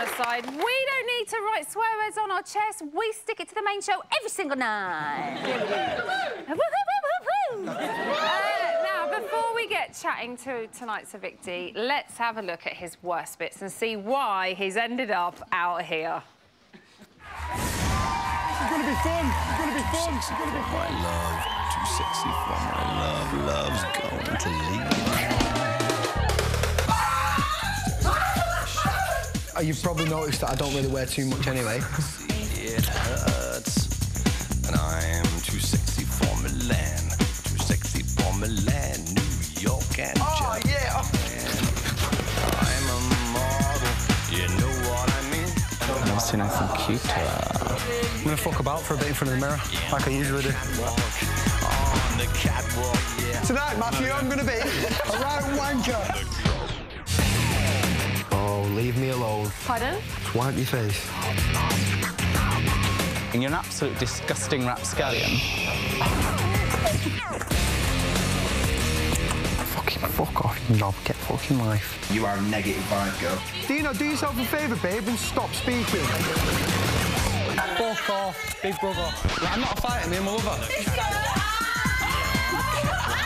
the side. We don't need to write swear words on our chest. We stick it to the main show every single night. Now, before we get chatting to tonight's evictee, let's have a look at his worst bits and see why he's ended up out here. It's gonna be fun. It's gonna be fun. It's gonna be fun. My love, too sexy for my love. Love's going to leave. You've probably noticed that I don't really wear too much anyway. It hurts, and I'm too sexy for Milan. Too sexy for Milan, New York, and Japan. I'm a model, you know what I mean? I've seen anything cuter. I'm gonna fuck about for a bit in front of the mirror, like I usually do. On the catwalk, yeah. Tonight, Matthew, I'm gonna be a right wanker. Oh, leave me alone. Pardon? Just wipe your face. And you're an absolute disgusting rapscallion. Fucking fuck off, you knob. Get fucking life. You are a negative vibe, girl. Dino, do yourself a favour, babe, and stop speaking. Fuck off, big brother. Like, I'm not fighting me, I'm a lover.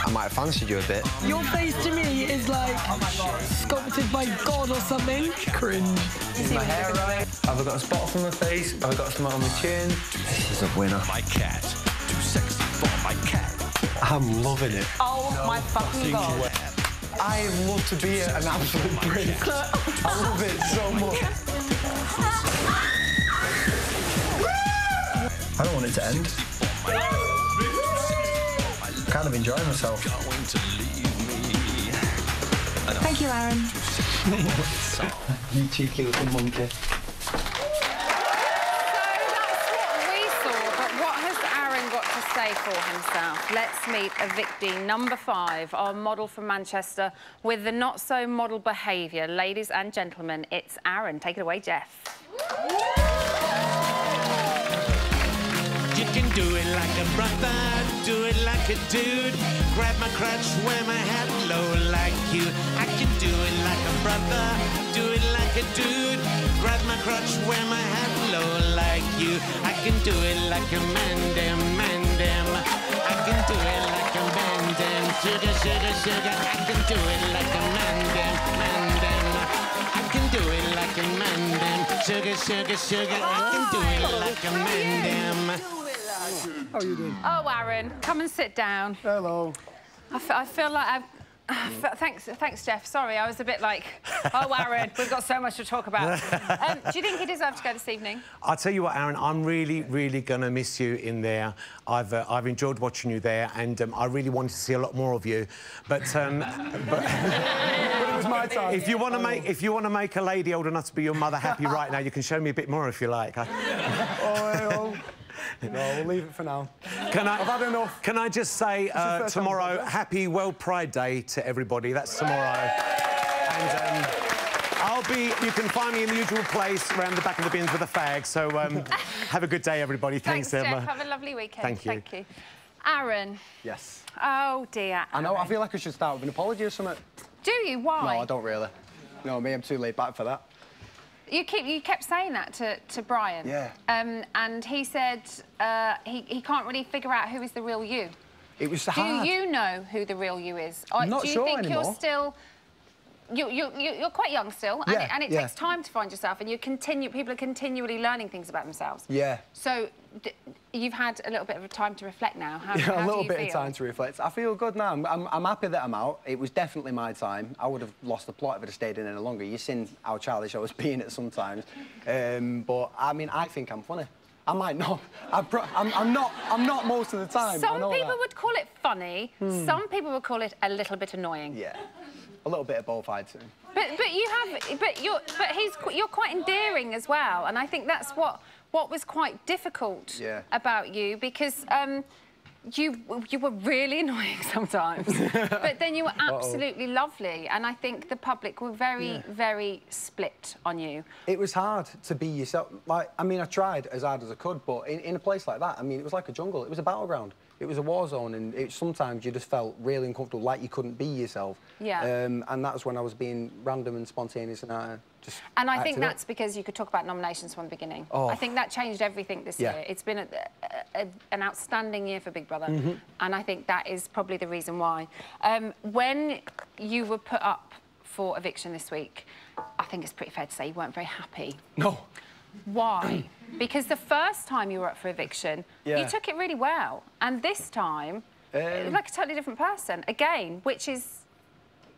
I might have fancied you a bit. Your face to me is like sculpted by God or something. Cringe. Is my hair right? Have I got a spot off on my face? Have I got a spot on my chin? This is a winner. My cat, too sexy for my cat. I'm loving it. Oh, my fucking God. I love to be an absolute prick. I love it so much. I don't want it to end. I'm kind of enjoying myself. Thank you, Aaron. You cheeky little monkey. Say for himself. Let's meet evictee number 5, our model from Manchester with the not-so-model behaviour. Ladies and gentlemen, it's Aaron. Take it away, Jeff. You can do it like a brother, do it like a dude. Grab my crutch, wear my hat low like you. I can do it like a brother, do it like a dude. Grab my crutch, wear my hat low like you. I can do it like a man, damn. I can do it like a man, damn. Sugar, sugar, sugar. I can do it like a man, damn. I can do it like a man, damn. Sugar, sugar, sugar. I can do it like a man, damn. How are you doing? Oh, Aaron, come and sit down. Hello. I feel like I've... Thanks, Jeff. Sorry, I was a bit like, oh, Aaron, we've got so much to talk about. Do you think he deserves to go this evening? I'll tell you what, Aaron, I'm really, really going to miss you in there. I've enjoyed watching you there, and I really wanted to see a lot more of you. But but it was my time. If you want to make a lady old enough to be your mother happy right now, you can show me a bit more if you like. No, we'll leave it for now. I've had enough. Can I just say tomorrow, happy World Pride Day to everybody. That's tomorrow. And you can find me in the usual place around the back of the bins with a fag. So have a good day, everybody. Thanks, Emma. Jeff. Have a lovely weekend. Thank you. Thank you. Aaron. Yes. Oh, dear, Aaron. I know, I feel like I should start with an apology or something. Do you? Why? No, I don't really. No, I'm too laid back for that. You kept saying that to Brian. Yeah. And he said he can't really figure out who is the real you. It was hard. Do you know who the real you is? I'm not sure sure anymore. Do you think you're still... You're quite young still, and it takes time to find yourself, and people are continually learning things about themselves. Yeah. So you've had a little bit of a time to reflect now. How a little do you bit feel? of time to reflect. I feel good now. I'm happy that I'm out. It was definitely my time. I would have lost the plot if I'd have stayed in any longer. You've seen how childish I was being at sometimes. But I mean, I think I'm funny. I might not. I'm not most of the time. Some people would call it funny. Some people would call it a little bit annoying. Yeah. A little bit of both, I'd say. You're quite endearing as well, and I think that's what was quite difficult about you, because you were really annoying sometimes, but then you were absolutely lovely, and I think the public were very, very split on you. It was hard to be yourself. Like, I mean, I tried as hard as I could, but in a place like that, I mean, it was like a jungle. It was a battleground. it was a war zone, and sometimes you just felt really uncomfortable, like you couldn't be yourself. Yeah. And that was when I was being random and spontaneous, and I just... And I think that's because you could talk about nominations from the beginning. Oh. I think that changed everything this year. It's been an outstanding year for Big Brother, and I think that is probably the reason why. When you were put up for eviction this week, I think it's pretty fair to say you weren't very happy. No. Why? Because the first time you were up for eviction, you took it really well, and this time, it was like a totally different person again, which is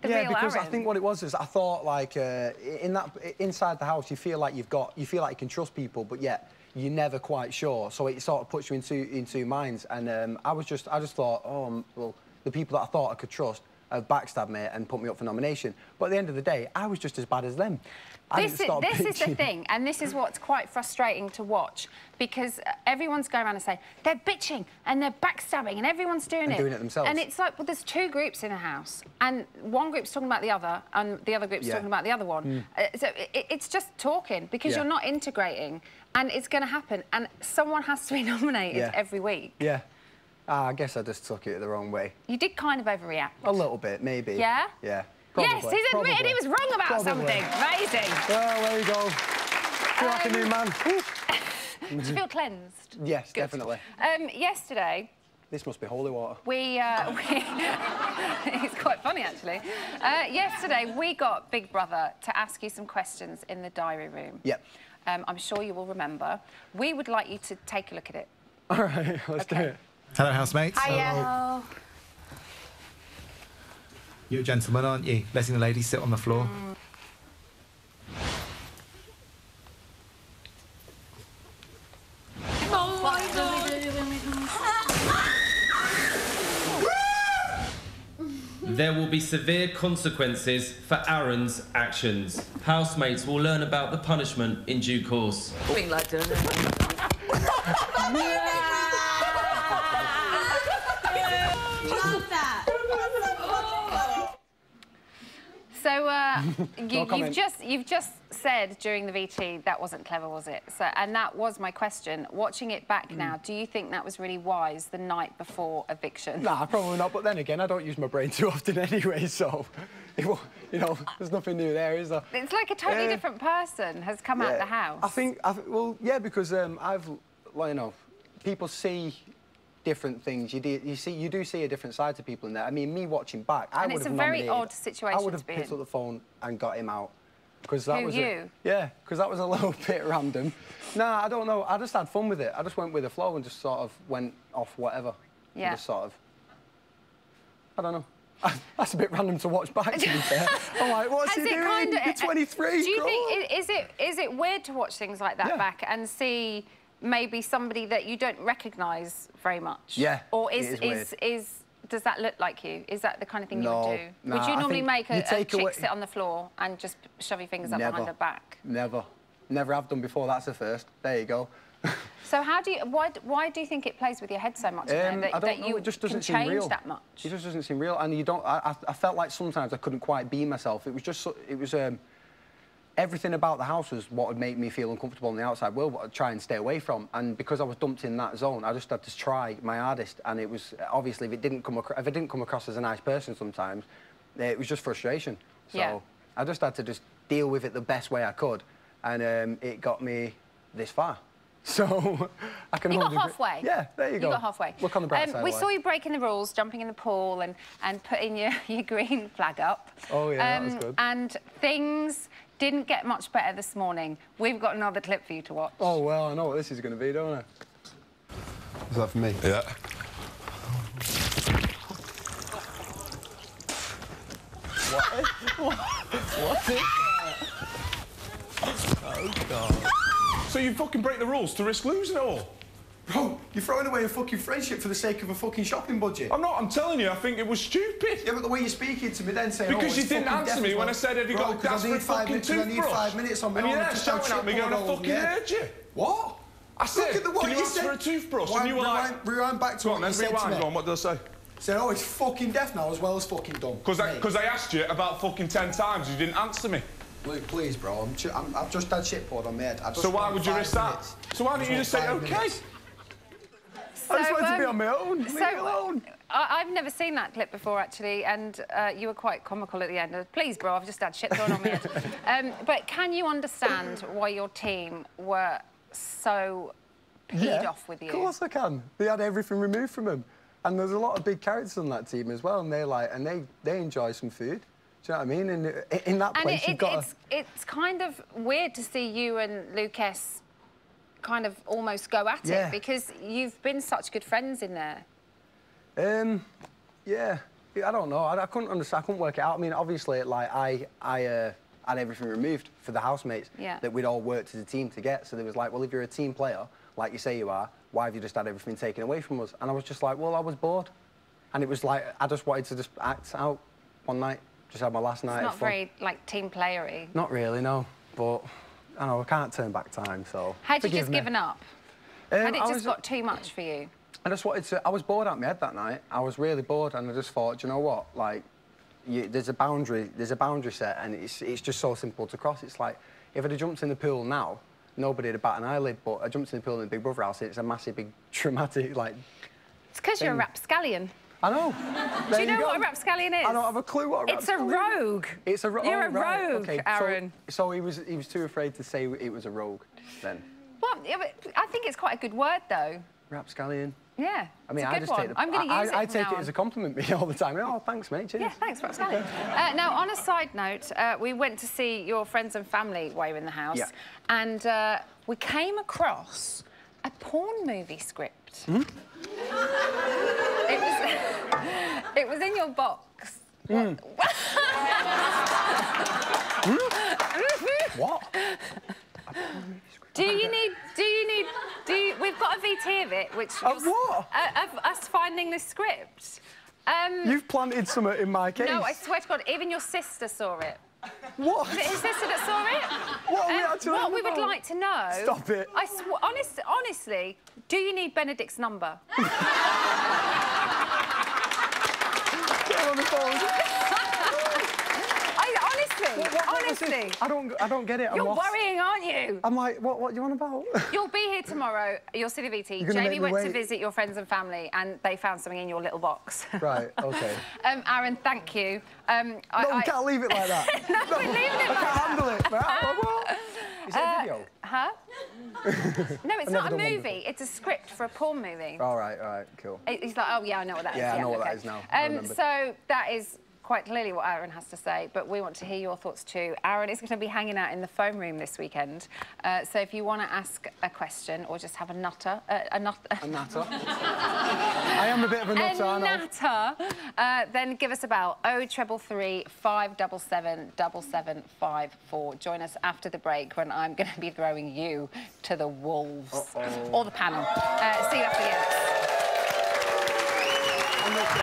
the real because Ermm. I think what it was is I thought like inside the house you feel like you can trust people, but yet you're never quite sure. So it sort of puts you into minds, and I just thought, oh well, the people that I thought I could trust have backstabbed me and put me up for nomination. But at the end of the day, I was just as bad as them. This is the thing, and this is what's quite frustrating to watch, because everyone's going around and saying they're bitching and they're backstabbing and everyone's doing it themselves. And it's like, well, there's two groups in a house, and one group's talking about the other, and the other group's talking about the other one. So it's just talking, because you're not integrating, and it's going to happen, and someone has to be nominated every week. Yeah. I guess I just took it the wrong way. You did kind of overreact. A little bit, maybe. Yeah? Yeah. Probably. Yes, he's admitted he was wrong about something. Amazing. Well, there you go. Feel like a new man. Do you feel cleansed? Yes, definitely. Yesterday... This must be holy water. It's quite funny, actually. Yesterday, we got Big Brother to ask you some questions in the diary room. Yep. I'm sure you will remember. We would like you to take a look at it. All right, let's do it. Hello, housemates. Hiya. Hello. You're a gentleman, aren't you? Letting the ladies sit on the floor. There will be severe consequences for Aaron's actions. Housemates will learn about the punishment in due course. So you've just said during the VT that wasn't clever, was it? So, and that was my question. Watching it back now, do you think that was really wise the night before eviction? Nah, probably not. But then again, I don't use my brain too often anyway, so you know, there's nothing new there, is there? It's like a totally different person has come out of the house. I think, well, yeah, because people see different things. You do see a different side to people in there. I mean, me watching back, I would have nominated. And it's a very odd situation. I would have picked up the phone and got him out. Because that was yeah, because that was a little bit random. Nah, I don't know. I just had fun with it. I just went with the flow and just sort of went off whatever. Yeah. Just sort of. I don't know. That's a bit random to watch back, to be fair. I'm like, what's he doing? You're 23. Do you think is it weird to watch things like that back and see maybe somebody that you don't recognise very much? Yeah. Or does that look like you? Is that the kind of thing you would do? No, would you normally make a chick sit on the floor and just shove your fingers up behind her back? Never. Never have done before. That's a first. There you go. So how do you? Why do you think it plays with your head so much? That you it just doesn't can change seem real. that much? It just doesn't seem real, and you don't. I felt like sometimes I couldn't quite be myself. It was just. It was. Everything about the house was what would make me feel uncomfortable on the outside world, what I'd try and stay away from. And because I was dumped in that zone, I just had to try my hardest. And it was obviously if I didn't come across as a nice person sometimes, it was just frustration. So I just had to just deal with it the best way I could, and it got me this far. So I can. You got halfway. Yeah, there you go. You got halfway. Look on the bright side. We saw you breaking the rules, jumping in the pool, and putting your green flag up. Oh yeah, that was good. And things didn't get much better this morning. We've got another clip for you to watch. Oh well, I know what this is going to be, don't I? Is that for me? Yeah. What is that? Oh God. So you fucking break the rules to risk losing it all? Bro, you're throwing away a fucking friendship for the sake of a fucking shopping budget. I'm not, I'm telling you, I think it was stupid. Yeah, but the way you're speaking to me then saying... Because you didn't answer me when I said, have you got a desperate fucking toothbrush? I need 5 minutes on my own. And you're there shouting at me going, I fucking heard you. What? I said, look at the what can you ask for a toothbrush? And you were like... Rewind back to what you said to me. Go on, what did I say? Said, oh, he's fucking deaf now as well as fucking dumb. Because I asked you about fucking 10 times, you didn't answer me. Luke, please, bro, I've just had shit poured on my head. So why would you risk that? So why don't you just say, OK? I just wanted to be on my own. Leave me alone. I've never seen that clip before, actually, and you were quite comical at the end. Please, bro, I've just had shit thrown on me. But can you understand why your team were so peed off with you? Of course I can. They had everything removed from them. And there's a lot of big characters on that team as well, and they enjoy some food. Do you know what I mean? And in that place, you've got it's kind of weird to see you and Lucas kind of almost go at it, because you've been such good friends in there. Yeah, I don't know. I couldn't understand. I couldn't work it out. I mean, obviously, like I had everything removed for the housemates that we'd all worked as a team to get. So there was like, well, if you're a team player, like you say you are, why have you just had everything taken away from us? And I was just like, well, I was bored, and it was like I just wanted to just act out one night, just have my last night. It's not very like team playery. Not really, no. But I know I can't turn back time, so. Had you just given up? Had it just got too much for you? I just wanted to. I was bored out of my head that night. I was really bored, and I just thought, do you know what? Like, there's a boundary set, and it's just so simple to cross. It's like if I'd have jumped in the pool now, nobody'd have bat an eyelid. But I jumped in the pool in the Big Brother house. It's a massive, big, traumatic like. It's because you're a rapscallion. I know. Do you know what a rapscallion is? I don't have a clue what a rapscallion is. It's a rogue. It's a rogue. You're a rogue, okay. Aaron. So he was too afraid to say it was a rogue then. Well, yeah, but I think it's quite a good word, though. Rapscallion. Yeah. I mean, I just take it. I'm going to use it. I take it as a compliment me all the time. Oh, thanks, mate. Cheers. Yeah, thanks, rapscallion. Now, on a side note, we went to see your friends and family while you were in the house, and we came across a porn movie script. It was in your box. What? We've got a VT of it, which of what? Of us finding this script. You've planted something in my case. No, I swear to God, even your sister saw it. What? Was it his sister that saw it? What are we actually What we would like to know... Stop it. Honestly, do you need Benedict's number? Get him on the phone. Honestly. I don't get it. You're worrying, aren't you? I'm like, what are you on about? You'll be here tomorrow. You'll see the VT. Jamie went to visit your friends and family, and they found something in your little box. Right, OK. Aaron, thank you. No, we can't leave it like that. No, we're leaving it like that. I can't handle it. Is it a video? Huh? No, it's not a movie. It's a script for a porn movie. All right, cool. He's like, oh, yeah, I know what that is. Yeah, I know what that is now. So that is quite clearly what Aaron has to say, but we want to hear your thoughts too. Aaron is going to be hanging out in the phone room this weekend, so if you want to ask a question or just have a nutter... A nutter? I am a bit of a nutter, I know. Then give us a bell, 0333 577 7754. Join us after the break when I'm going to be throwing you to the wolves. Or the panel. See you after the end.